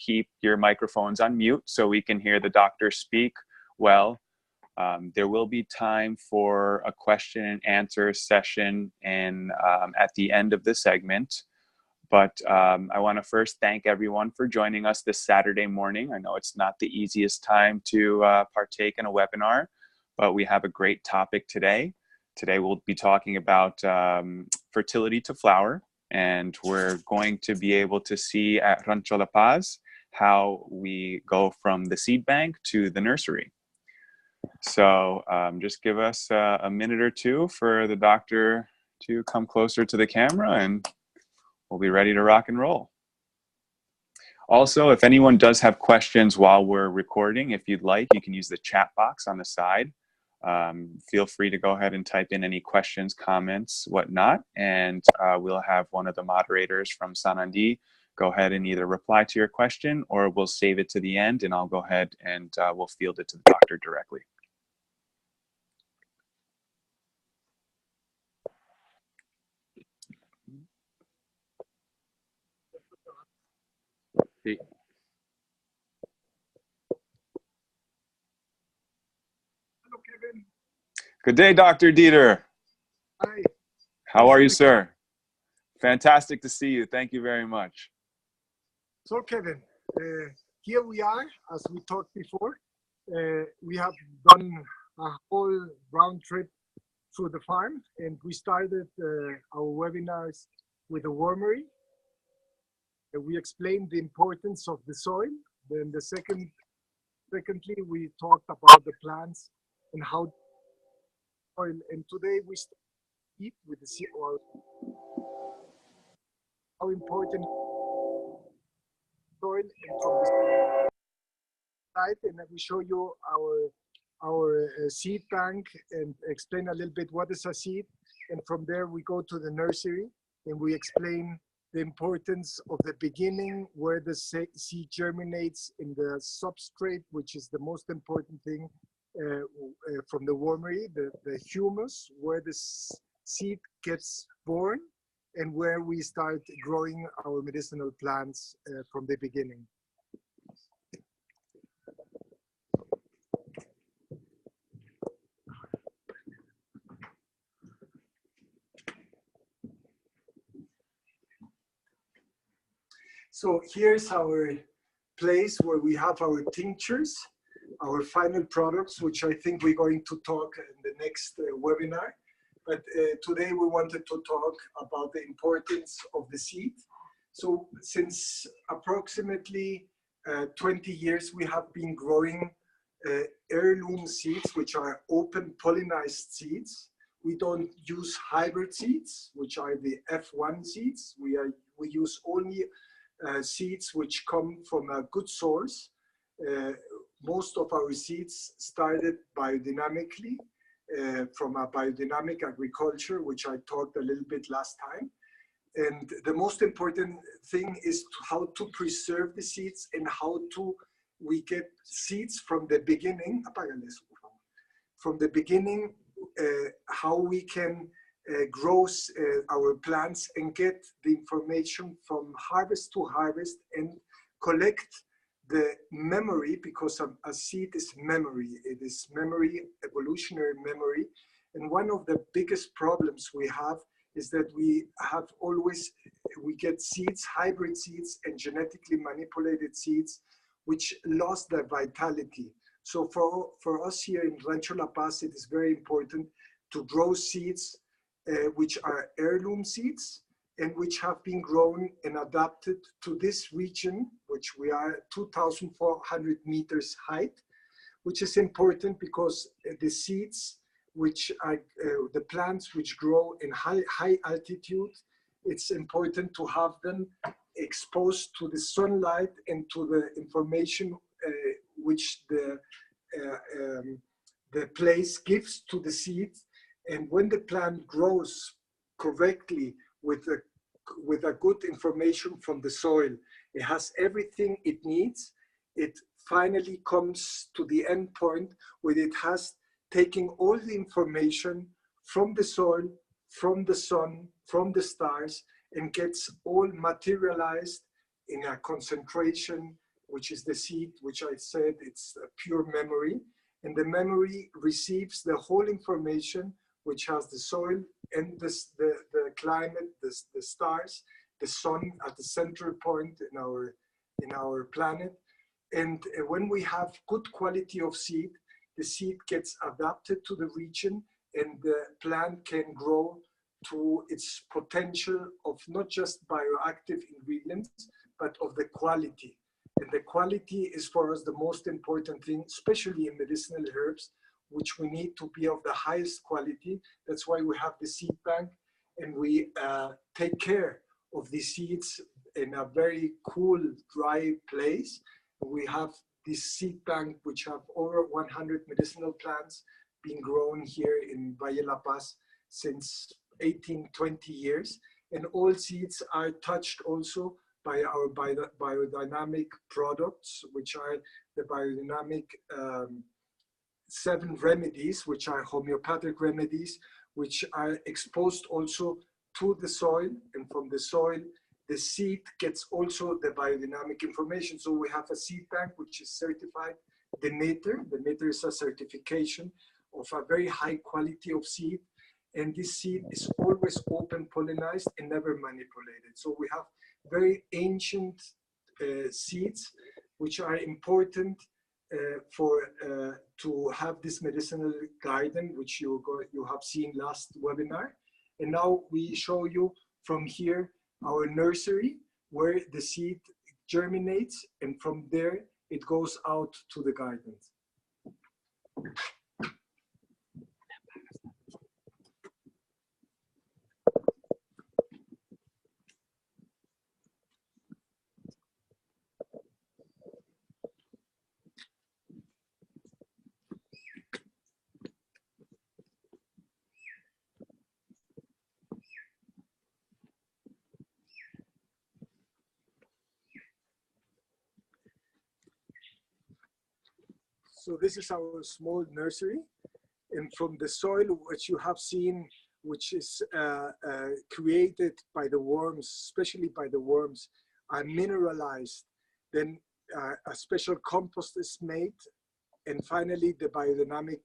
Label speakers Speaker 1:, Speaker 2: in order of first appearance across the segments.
Speaker 1: keep your microphones on mute so we can hear the doctor speak well. There will be time for a question and answer session at the end of the segment. But I want to first thank everyone for joining us this Saturday morning. I know it's not the easiest time to partake in a webinar, but we have a great topic today. Today we'll be talking about fertility to flower, and we're going to be able to see at Rancho La Paz how we go from the seed bank to the nursery. So just give us a minute or two for the doctor to come closer to the camera, and we'll be ready to rock and roll. Also, if anyone does have questions while we're recording, if you'd like, you can use the chat box on the side. Feel free to go ahead and type in any questions, comments, whatnot, and we'll have one of the moderators from Sanandi go ahead and either reply to your question, or we'll save it to the end and I'll go ahead and we'll field it to the doctor directly.
Speaker 2: Hello, Kevin.
Speaker 1: Good day, Dr. Dieter.
Speaker 2: Hi.
Speaker 1: How are you, sir? Fantastic to see you. Thank you very much.
Speaker 2: So, Kevin, here we are, as we talked before. We have done a whole round trip through the farm, and we started our webinars with a wormery. We explained the importance of the soil. Then secondly, we talked about the plants and how soil. And today we start with the seed oil. How important soil, and from the side, and we show you our seed bank and explain a little bit what is a seed. And from there we go to the nursery and we explain the importance of the beginning, where the seed germinates in the substrate, which is the most important thing from the wormery, the humus, where the seed gets born, and where we start growing our medicinal plants from the beginning. So here's our place where we have our tinctures, our final products, which I think we're going to talk in the next webinar. But today we wanted to talk about the importance of the seed. So since approximately 20 years, we have been growing heirloom seeds, which are open pollinized seeds. We don't use hybrid seeds, which are the F1 seeds. We use only seeds which come from a good source. Most of our seeds started biodynamically from a biodynamic agriculture, which I talked a little bit last time. And the most important thing is how to preserve the seeds and how we get seeds from the beginning. From the beginning, how we can grow our plants and get the information from harvest to harvest and collect the memory, because a seed is memory. It is memory, evolutionary memory. And one of the biggest problems we have is that we get seeds, hybrid seeds and genetically manipulated seeds, which lost their vitality. So for us here in Rancho La Paz, it is very important to grow seeds which are heirloom seeds and which have been grown and adapted to this region, which we are 2,400 meters height, which is important because the seeds, which are the plants which grow in high altitude, it's important to have them exposed to the sunlight and to the information which the place gives to the seed. And when the plant grows correctly with a good information from the soil, it has everything it needs. It finally comes to the end point where it has taken all the information from the soil, from the sun, from the stars, and gets all materialized in a concentration which is the seed, which I said it's a pure memory. And the memory receives the whole information, which has the soil and the climate, the stars, the sun at the central point in our planet. And when we have good quality of seed, the seed gets adapted to the region, and the plant can grow to its potential of not just bioactive ingredients, but of the quality. And the quality is for us the most important thing, especially in medicinal herbs, which we need to be of the highest quality. That's why we have the seed bank, and we take care of the seeds in a very cool, dry place. We have this seed bank, which have over 100 medicinal plants being grown here in Valle La Paz since 18-20 years. And all seeds are touched also by our biodynamic products, which are the biodynamic 7 remedies, which are homeopathic remedies, which are exposed also to the soil. And from the soil, the seed gets also the biodynamic information. So we have a seed bank which is certified Demeter. Demeter is a certification of a very high quality of seed. And this seed is always open pollinized and never manipulated. So we have very ancient seeds, which are important to have this medicinal garden, which you have seen last webinar. And now we show you from here our nursery, where the seed germinates, and from there it goes out to the gardens. So this is our small nursery, and from the soil which you have seen, which is created by the worms, especially by the worms, are mineralized. Then a special compost is made, and finally the biodynamic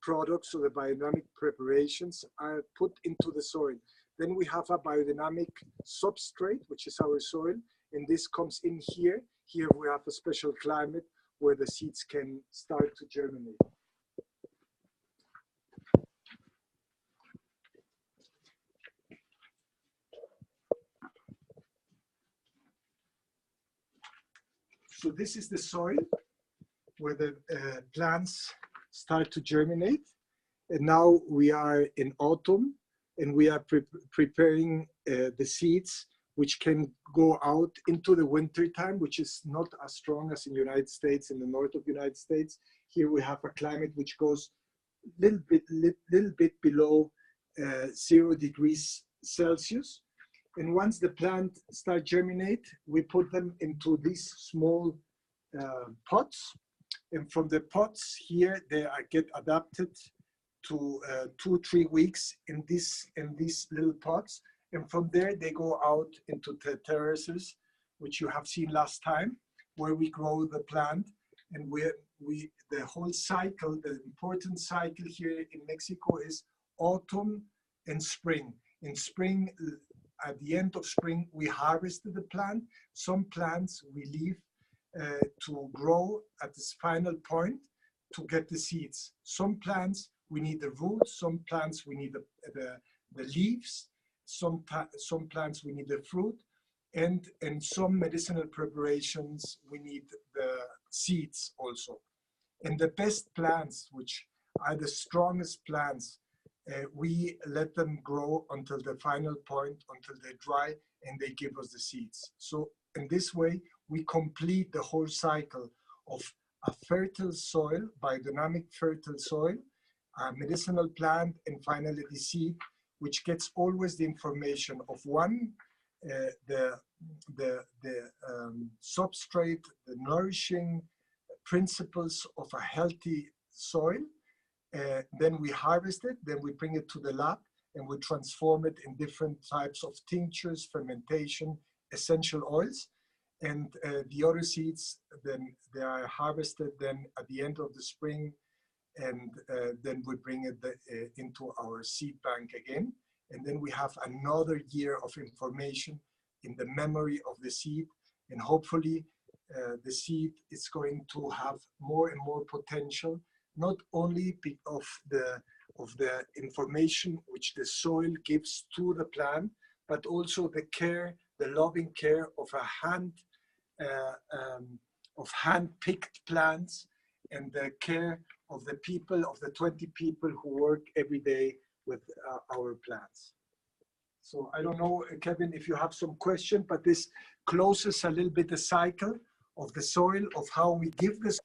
Speaker 2: products or the biodynamic preparations are put into the soil. Then we have a biodynamic substrate, which is our soil, and this comes in here. Here we have a special climate where the seeds can start to germinate. So this is the soil where the plants start to germinate. And now we are in autumn, and we are preparing the seeds, which can go out into the winter time, which is not as strong as in the United States, in the north of the United States. Here we have a climate which goes little bit below 0 degrees Celsius. And once the plant start germinate, we put them into these small pots. And from the pots here, they get adapted to 2-3 weeks in these little pots. And from there, they go out into the terraces, which you have seen last time, where we grow the plant. And the whole cycle, the important cycle here in Mexico is autumn and spring. In spring, at the end of spring, we harvested the plant. Some plants we leave to grow at this final point to get the seeds. Some plants, we need the roots. Some plants, we need the leaves. Some plants we need the fruit, and some medicinal preparations we need the seeds also. And the best plants, which are the strongest plants, we let them grow until the final point, until they dry, and they give us the seeds. So in this way, we complete the whole cycle of a fertile soil, biodynamic fertile soil, a medicinal plant, and finally the seed, which gets always the information of one, the substrate, the nourishing principles of a healthy soil. Then we harvest it, then we bring it to the lab, and we transform it in different types of tinctures, fermentation, essential oils. and the other seeds, then they are harvested then at the end of the spring, and then we bring it into our seed bank again. And then we have another year of information in the memory of the seed, and hopefully the seed is going to have more and more potential, not only of the information which the soil gives to the plant, but also the care, the loving care of hand-picked plants, and the care of the people, of the 20 people who work every day with our plants. So I don't know, Kevin, if you have some question, but this closes a little bit the cycle of the soil, of how we give this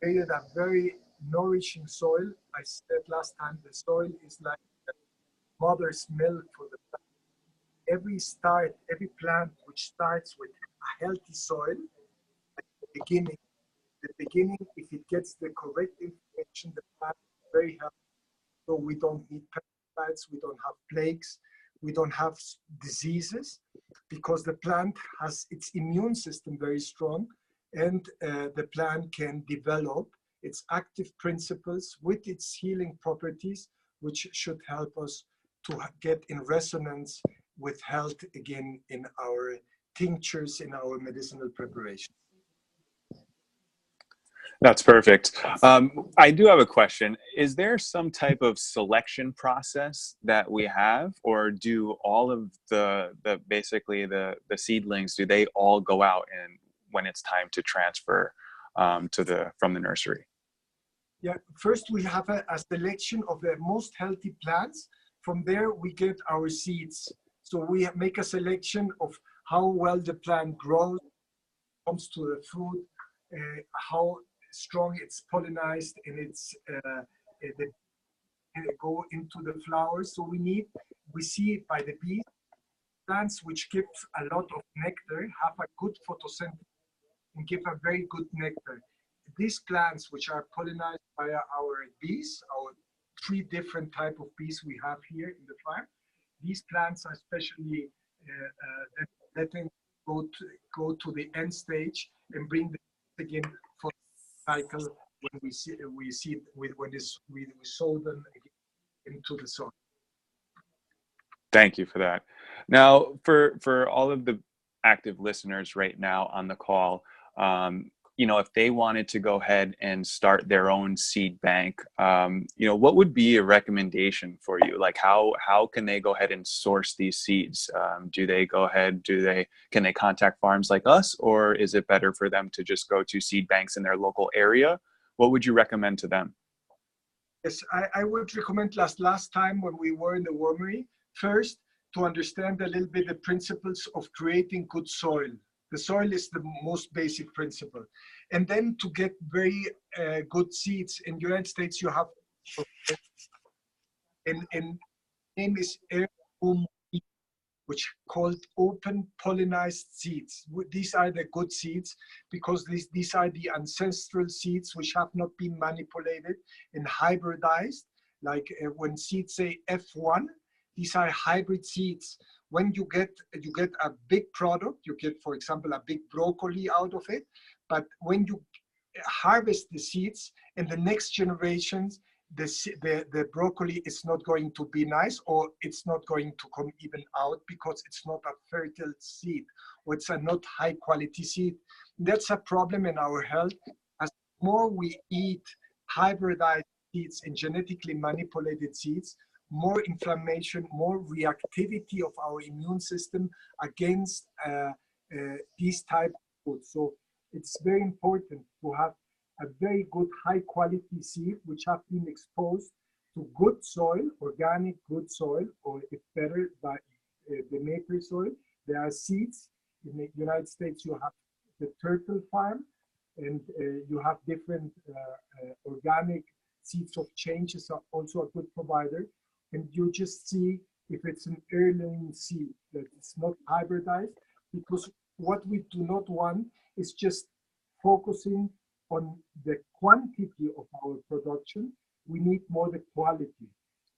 Speaker 2: created a very nourishing soil. I said last time, the soil is like mother's milk for the plant. Every plant which starts with a healthy soil at the beginning, if it gets the correct information, the plant is very healthy. So we don't need pesticides, we don't have plagues, we don't have diseases, because the plant has its immune system very strong, and the plant can develop its active principles with its healing properties, which should help us to get in resonance with health again in our tinctures, in our medicinal preparation.
Speaker 1: That's perfect. I do have a question. Is there some type of selection process that we have, or do all of the basically the seedlings, do they all go out and when it's time to transfer from the nursery?
Speaker 2: Yeah, first we have a selection of the most healthy plants. From there we get our seeds. So we make a selection of how well the plant grows, comes to the fruit, how strong it's pollinized, and it's go into the flowers. So we see it by the bees. Plants which give a lot of nectar have a good photosynthesis and give a very good nectar. These plants which are pollinized by our bees, our 3 different type of bees we have here in the farm, these plants are especially letting go to the end stage and bring them again for the cycle when we sow them into the soil.
Speaker 1: Thank you for that. Now, for all of the active listeners right now on the call, if they wanted to go ahead and start their own seed bank, what would be a recommendation for you? Like how can they go ahead and source these seeds? Can they contact farms like us, or is it better for them to just go to seed banks in their local area? What would you recommend to them?
Speaker 2: Yes, I would recommend last time when we were in the wormery, first to understand a little bit the principles of creating good soil. The soil is the most basic principle. And then to get very good seeds. In the United States, you have, and name is heirloom, which called open pollinized seeds. These are the good seeds because these are the ancestral seeds which have not been manipulated and hybridized. Like when seeds say F1, these are hybrid seeds. When you get a big product, you get, for example, a big broccoli out of it. But when you harvest the seeds in the next generations, the broccoli is not going to be nice, or it's not going to come even out because it's not a fertile seed, or it's a not high quality seed. That's a problem in our health. As more we eat hybridized seeds and genetically manipulated seeds, more inflammation, more reactivity of our immune system against these type of foods. So it's very important to have a very good high quality seed which have been exposed to good soil, organic good soil, or if better by the maker soil. There are seeds. In the United States you have the Turtle Farm, and you have different organic seeds of change is also a good provider. And you just see if it's an heirloom seed, that it's not hybridized, because what we do not want is just focusing on the quantity of our production. We need more the quality.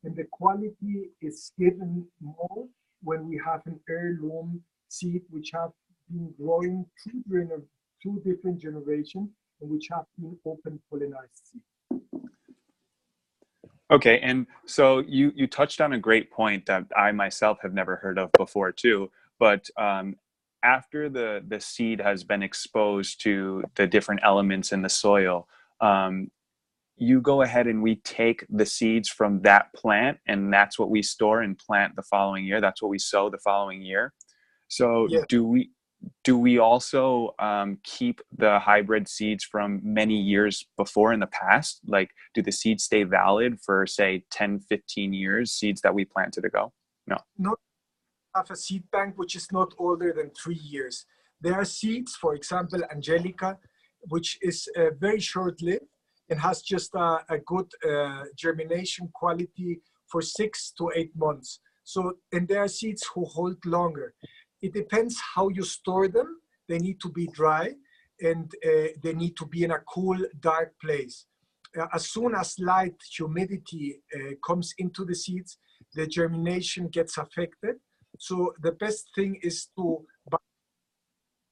Speaker 2: And the quality is given more when we have an heirloom seed which have been growing two different generations, which have been open pollinized seeds.
Speaker 1: Okay, and so you touched on a great point that I myself have never heard of before too. But after the seed has been exposed to the different elements in the soil, you go ahead and we take the seeds from that plant, and that's what we store and plant the following year. That's what we sow the following year. So
Speaker 2: Yes.
Speaker 1: do we also keep the hybrid seeds from many years before in the past? Like, do the seeds stay valid for, say, 10, 15 years, seeds that we planted ago? No.
Speaker 2: Not have a seed bank which is not older than 3 years. There are seeds, for example, Angelica, which is very short-lived and has just a good germination quality for 6 to 8 months. So, and there are seeds who hold longer. It depends how you store them. They need to be dry, and they need to be in a cool, dark place. As soon as light, humidity comes into the seeds, the germination gets affected. So the best thing is to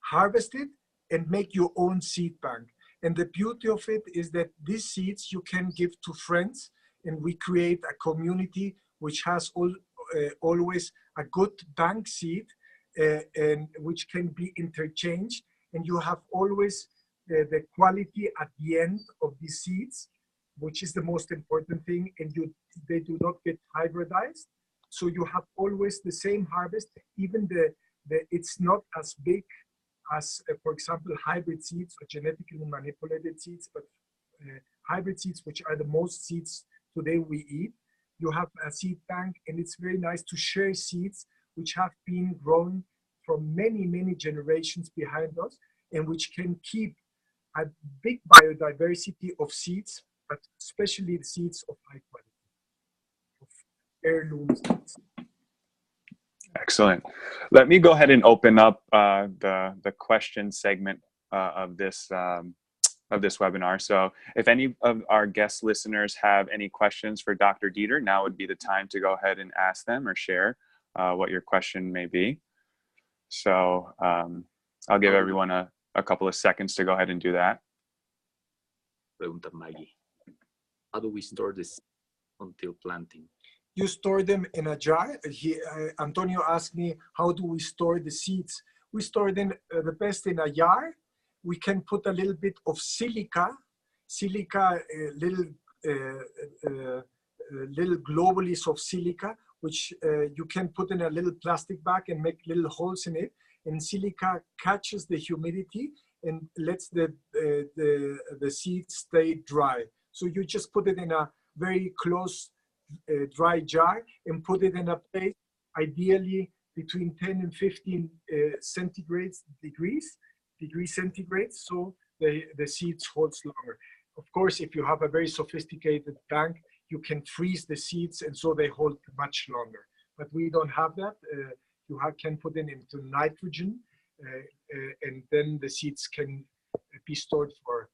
Speaker 2: harvest it and make your own seed bank. And the beauty of it is that these seeds you can give to friends, and we create a community which has always a good bank seed, and which can be interchanged. And you have always the quality at the end of the seeds, which is the most important thing, and they do not get hybridized. So you have always the same harvest, even it's not as big as, for example, hybrid seeds or genetically manipulated seeds, but hybrid seeds, which are the most seeds today we eat. You have a seed bank, and it's very nice to share seeds which have been grown from many, many generations behind us, and which can keep a big biodiversity of seeds, but especially the seeds of high quality, of heirloom seeds.
Speaker 1: Excellent. Let me go ahead and open up the question segment of this webinar. So if any of our guest listeners have any questions for Dr. Dieter, now would be the time to go ahead and ask them or share what your question may be. So I'll give everyone a couple of seconds to go ahead and do that.
Speaker 3: Pregunta Maggie. How do we store this until planting?
Speaker 2: You store them in a jar. Antonio asked me, how do we store the seeds? We store them the best in a jar. We can put a little bit of silica, little globules of silica, which you can put in a little plastic bag and make little holes in it. And silica catches the humidity and lets the seeds stay dry. So you just put it in a very close dry jar and put it in a place, ideally between 10 and 15 degrees centigrade, so the seeds holds longer. Of course, if you have a very sophisticated bank, you can freeze the seeds, and so they hold much longer. But we don't have that. You can put them into nitrogen, and then the seeds can be stored for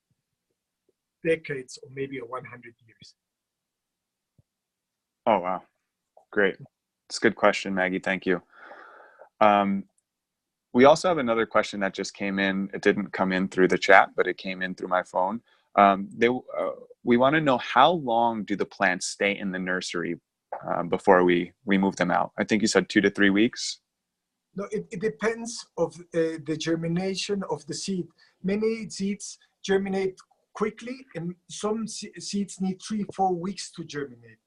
Speaker 2: decades or maybe 100 years.
Speaker 1: Oh, wow. Great. It's a good question, Maggie. Thank you. We also have another question that just came in. It didn't come in through the chat, but it came in through my phone. We want to know, how long do the plants stay in the nursery before we move them out? I think you said 2 to 3 weeks.
Speaker 2: No, it depends of the germination of the seed. Many seeds germinate quickly, and some seeds need 3-4 weeks to germinate.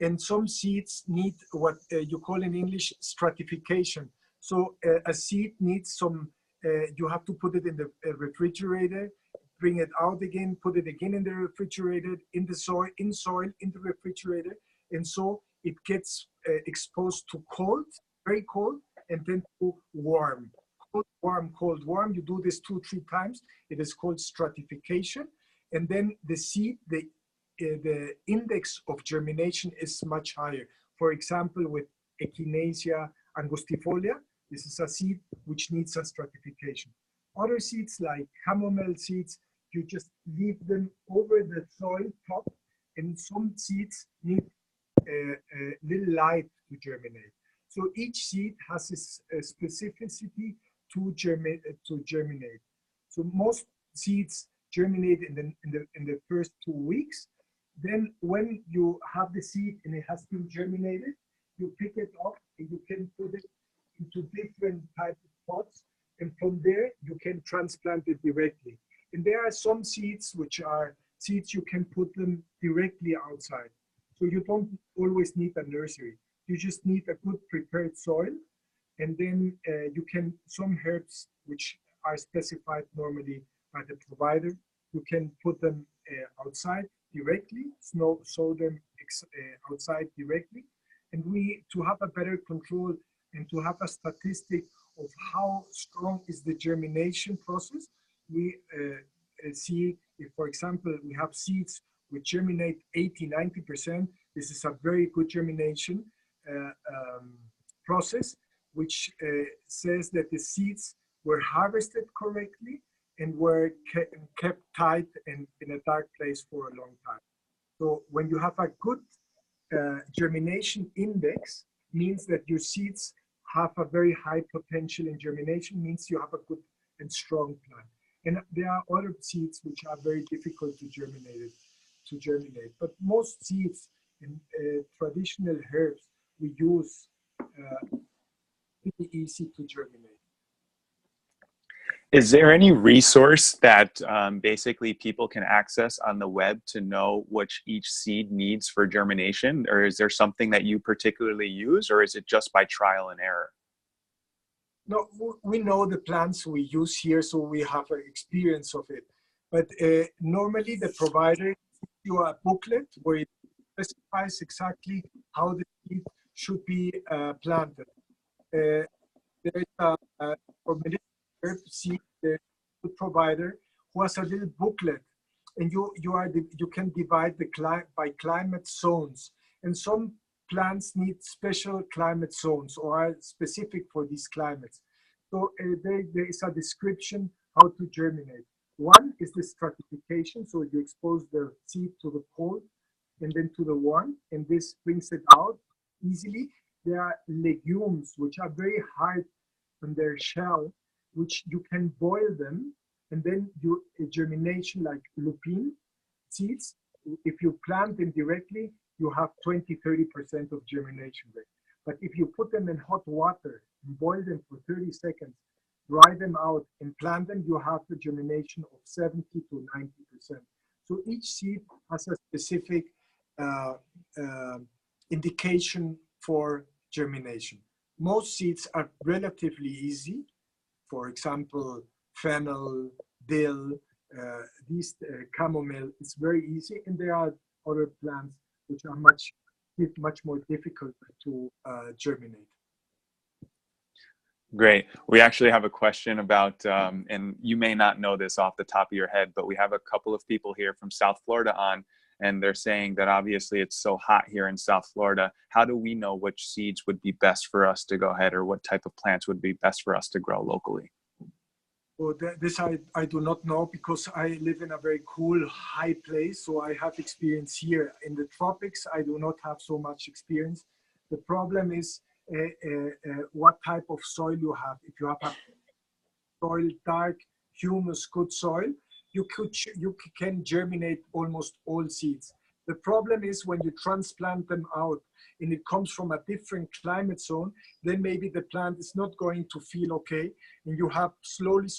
Speaker 2: And some seeds need what you call in English stratification. So a seed needs some, you have to put it in the refrigerator, bring it out again, put it again in the refrigerator, in the soil, in the refrigerator. And so it gets exposed to cold, very cold, and then to warm. Cold, warm, cold, warm. You do this 2-3 times. It is called stratification. And then the seed, the index of germination is much higher. For example, with Echinacea angustifolia, this is a seed which needs a stratification. Other seeds like chamomile seeds, you just leave them over the soil top, and some seeds need a little light to germinate. So each seed has its specificity to germinate. So most seeds germinate in the first 2 weeks. Then when you have the seed and it has been germinated, you pick it up and you can put it into different types of pots. And from there, you can transplant it directly. And there are some seeds which are seeds you can put them directly outside. So you don't always need a nursery. You just need a good prepared soil. And then you can, some herbs which are specified normally by the provider, you can put them outside directly, sow them outside directly. And to have a better control and to have a statistic of how strong is the germination process, we see if, for example, we have seeds which germinate 80–90%, this is a very good germination process, which says that the seeds were harvested correctly and were kept tight and in a dark place for a long time. So when you have a good germination index, means that your seeds have a very high potential in germination, means you have a good and strong plant. And there are other seeds which are very difficult to germinate. But most seeds in traditional herbs we use pretty easy to germinate.
Speaker 1: Is there any resource that basically people can access on the web to know which each seed needs for germination? Or is there something that you particularly use, or is it just by trial and error?
Speaker 2: No, we know the plants we use here, so we have an experience of it. But normally the provider gives you a booklet where it specifies exactly how the seed should be planted. There is for medicinal herb seed, the provider who has a little booklet, and you can divide by climate zones. And some plants need special climate zones or are specific for these climates. So there is a description how to germinate. One is the stratification, so you expose the seed to the cold and then to the warm, and this brings it out easily. There are legumes which are very hard on their shell, which you can boil them, and then germination like lupine seeds, if you plant them directly, you have 20–30% of germination rate. But if you put them in hot water and boil them for 30 seconds, dry them out and plant them, you have the germination of 70–90%. So each seed has a specific indication for germination. Most seeds are relatively easy. For example, fennel, dill, chamomile, it's very easy. And there are other plants which are much more difficult to germinate.
Speaker 1: Great. We actually have a question about, and you may not know this off the top of your head, but we have a couple of people here from South Florida on, and they're saying that obviously it's so hot here in South Florida. How do we know which seeds would be best for us to go ahead, or what type of plants would be best for us to grow locally?
Speaker 2: Well, this I do not know, because I live in a very cool, high place. So I have experience here. In the tropics, I do not have so much experience. The problem is what type of soil you have. If you have a soil, dark, humus, good soil, you can germinate almost all seeds. The problem is when you transplant them out and it comes from a different climate zone, then maybe the plant is not going to feel okay, and you have slowly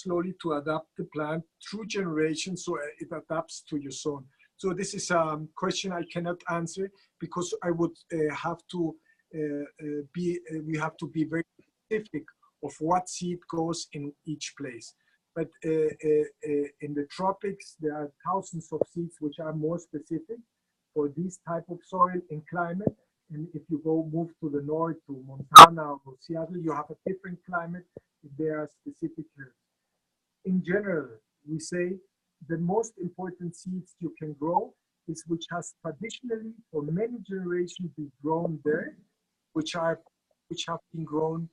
Speaker 2: to adapt the plant through generations so it adapts to your zone. So this is a question I cannot answer, because I would have to we have to be very specific of what seed goes in each place. But in the tropics, there are thousands of seeds which are more specific for this type of soil and climate. And if you move to the north, to Montana or Seattle, you have a different climate. There are specific herbs. In general, we say the most important seeds you can grow is which has traditionally for many generations been grown there, which have been grown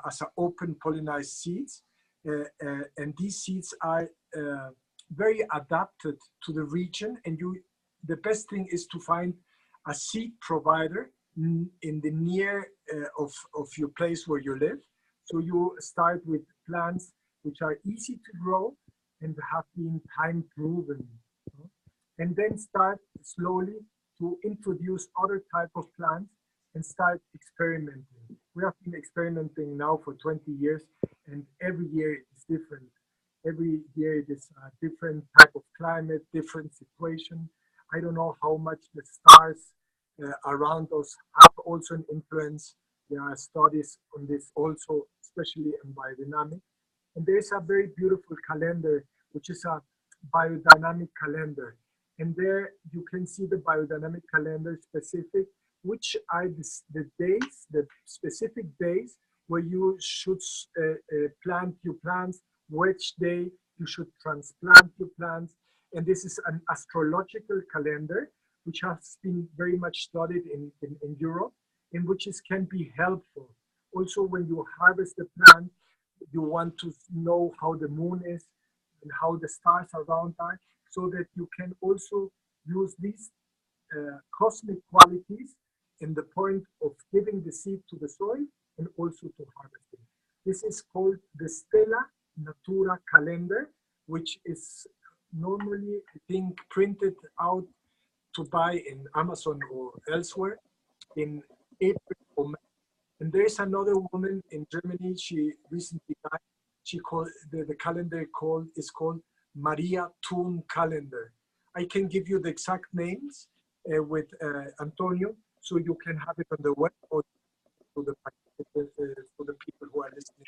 Speaker 2: as open pollinized seeds. And these seeds are very adapted to the region, and the best thing is to find a seed provider in the near of your place where you live. So you start with plants which are easy to grow and have been time proven. And then start slowly to introduce other type of plants and start experimenting. We have been experimenting now for 20 years, and every year it's different. Every year it is a different type of climate, different situation. I don't know how much the stars around us have also an influence. There are studies on this also, especially in biodynamic. And there's a very beautiful calendar, which is a biodynamic calendar. And there you can see the biodynamic calendar specific, which are the days, the specific days where you should plant your plants, which day you should transplant your plants. And this is an astrological calendar, which has been very much studied in Europe, in which it can be helpful. Also, when you harvest the plant, you want to know how the moon is and how the stars around are, so that you can also use these cosmic qualities in the point of giving the seed to the soil and also to harvesting. This is called the Stella Natura calendar, which is normally, I think, printed out to buy in Amazon or elsewhere in April or May. And there's another woman in Germany, she recently died. She called the calendar is called Maria Thun calendar. I can give you the exact names with Antonio, so you can have it on the web or to the people who are listening.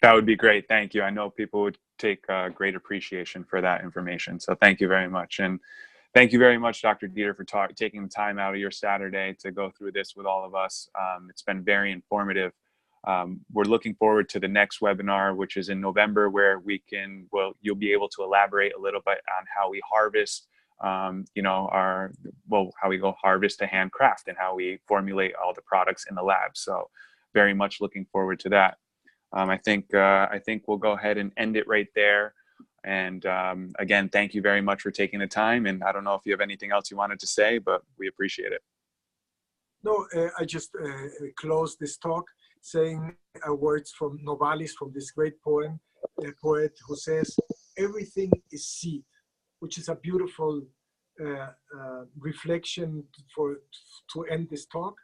Speaker 1: That would be great. Thank you. I know people would take great appreciation for that information. So thank you very much. And thank you very much, Dr. Dieter, for taking the time out of your Saturday to go through this with all of us. It's been very informative. We're looking forward to the next webinar, which is in November, where you'll be able to elaborate a little bit on how we harvest, how we go harvest to handcraft and how we formulate all the products in the lab. So very much looking forward to that. I think we'll go ahead and end it right there. And again, thank you very much for taking the time. And I don't know if you have anything else you wanted to say, but we appreciate it.
Speaker 2: No, I just close this talk saying words from Novalis, from this great poet who says, everything is seed, which is a beautiful reflection to end this talk.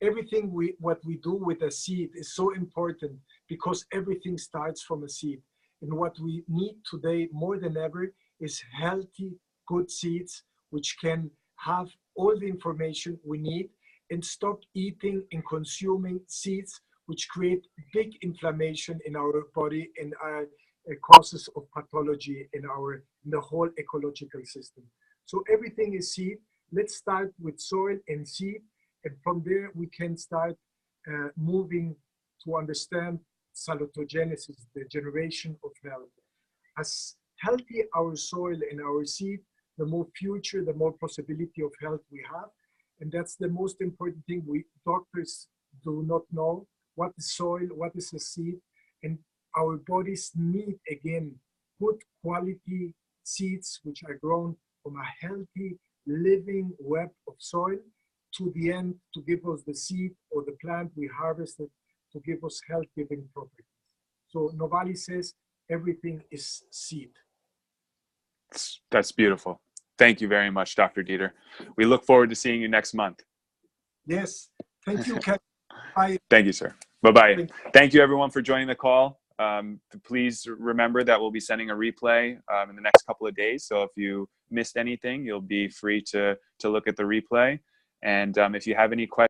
Speaker 2: Everything what we do with a seed is so important, because everything starts from a seed. And what we need today more than ever is healthy, good seeds, which can have all the information we need, and stop eating and consuming seeds which create big inflammation in our body and are causes of pathology in the whole ecological system. So everything is seed. Let's start with soil and seed, and from there we can start moving to understand salutogenesis, the generation of health. As healthy our soil and our seed, the more future, the more possibility of health we have. And that's the most important thing. Doctors do not know what is soil, what is a seed, and our bodies need, again, good quality seeds which are grown from a healthy living web of soil to the end to give us the seed or the plant we harvested to give us health-giving properties. So Novalis says everything is seed.
Speaker 1: That's beautiful. Thank you very much, Dr. Dieter. We look forward to seeing you next month.
Speaker 2: Yes. Thank you, Ken. Bye.
Speaker 1: Thank you, sir. Bye-bye. Thank you, everyone, for joining the call. Please remember that we'll be sending a replay in the next couple of days. So if you missed anything, you'll be free to look at the replay. And if you have any questions,